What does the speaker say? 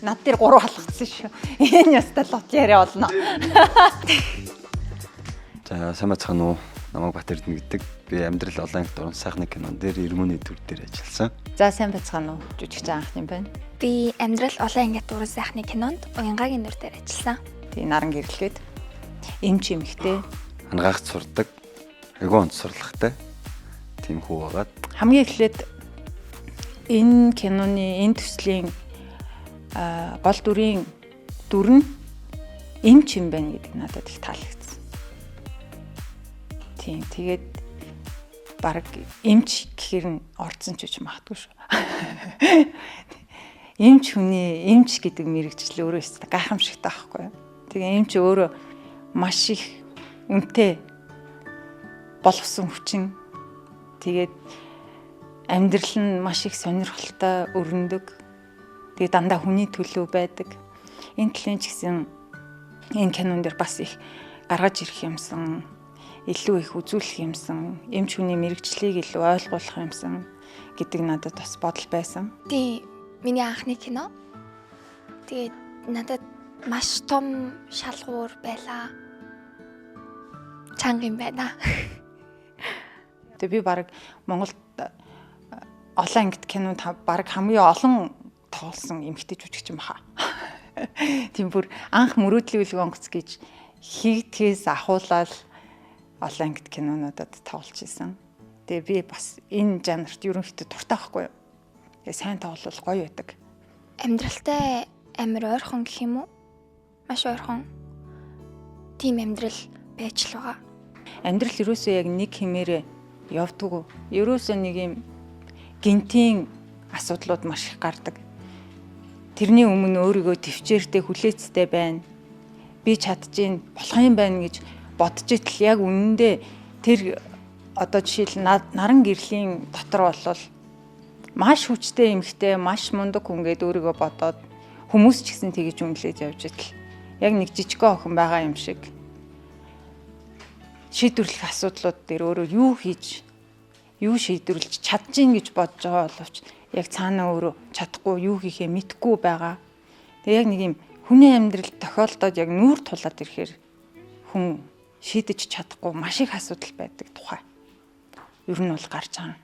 Над дээр 3 халагдсан шүү. Энэ ястал лот яриа болно. За сайн бацхан уу. Намайг Батэрдэн гэдэг. Би амьдрал олон ангид орон сайхны кинон дээр Ирмөний төр дээр ажилласан. За сайн бацхан уу. Жүжигч анхны байна. Би амьдрал олон ангид уран сайхны кинонд Уянгагийн нэр дээр ажилласан. Тэгээ наран гэрэлгээд эмч эмхтэй Ангаагт сурдаг. Айгуу онцорлагтай. Тийм хүү байгаад хамгийн эхлээд энэ киноны энэ төслийн гол дүрийн дүр нь эмч юм байна гэдэг надад их таалагдсан. Тийм тэгээд баг эмч гэхэр нь орцсон ч гэж магадгүй шүү. Эмч хүний эмч гэдэг мэрэгжил өөрөө өстой гайхамшигтай байхгүй юу. Тэгээ эмч өөрөө маш их үнэтэй боловсон хүчин. Тэгээд амьдрал нь маш их сонирхолтой өрнөдөг. Тэгээд дандаа хүний төлөө байдаг. Энэ талын ч гэсэн энэ кинон дээр бас их гаргаж ирэх юмсан, илүү их үзүүлэх юмсан, эмч хүний мэрэгчлийг илүү ойлгуулах юмсан гэдэг надад бас бодол байсан. Тий, миний анхны кино. Тэгээд надад маш том шалгуур байлаа. Чанга юм байна. Тэгээд би баг Монголд олон ангид кинонд баг хамгийн олон тоглосон эмэгтэй жүжигч юм баха. Тийм бүр анх мөрөөдлийн онгоц гэж хийгдгээс ахуулаад олон ангид кинонуудад тоглож исэн. Тэгээ би бас энэ жанрт ерөнхийдөө дуртай байхгүй юу. Тэгээ сайн тоглол гоё байдаг. Амьдралтай амар ойрхон гэх юм уу? Маш ойрхон. Тийм амьдрал байж л байгаа. Амьдрал ерөөсөө яг нэг хэмээрээ явдггүй. Ерөөсөө нэг юм гинтийн асуудлууд маш их гардаг. Тэрний өмнө өөрийгөө төвчээртэй хүлээцтэй байна. Би чадчих болох юм байна гэж бодож итэл яг үнэндээ тэр одоо жишээл наран гэрлийн дотор болвол маш хүчтэй эмхтэй, маш мундаг хүн гээд өөрийгөө бодоод хүмүүс ч гэсэн тэгэж үнэлээд явж итэл яг нэг жижигхэн охин байгаа юм шиг шийдвэрлэх асуудлууд дээр өөрөө юу хийж, юу шийдвэрлэж чадчих гэж бодож байгаа боловч яг цаанаа өөрөө чадахгүй, юу хийхээ мэдэхгүй байгаа. Тэгээ яг нэг юм хүний амьдрал тохиолдоод яг нүүр тулаад ирэхээр хүн шийдэж чадахгүй маш их асуудал байдаг тухай. Ер нь бол гарч байгаа.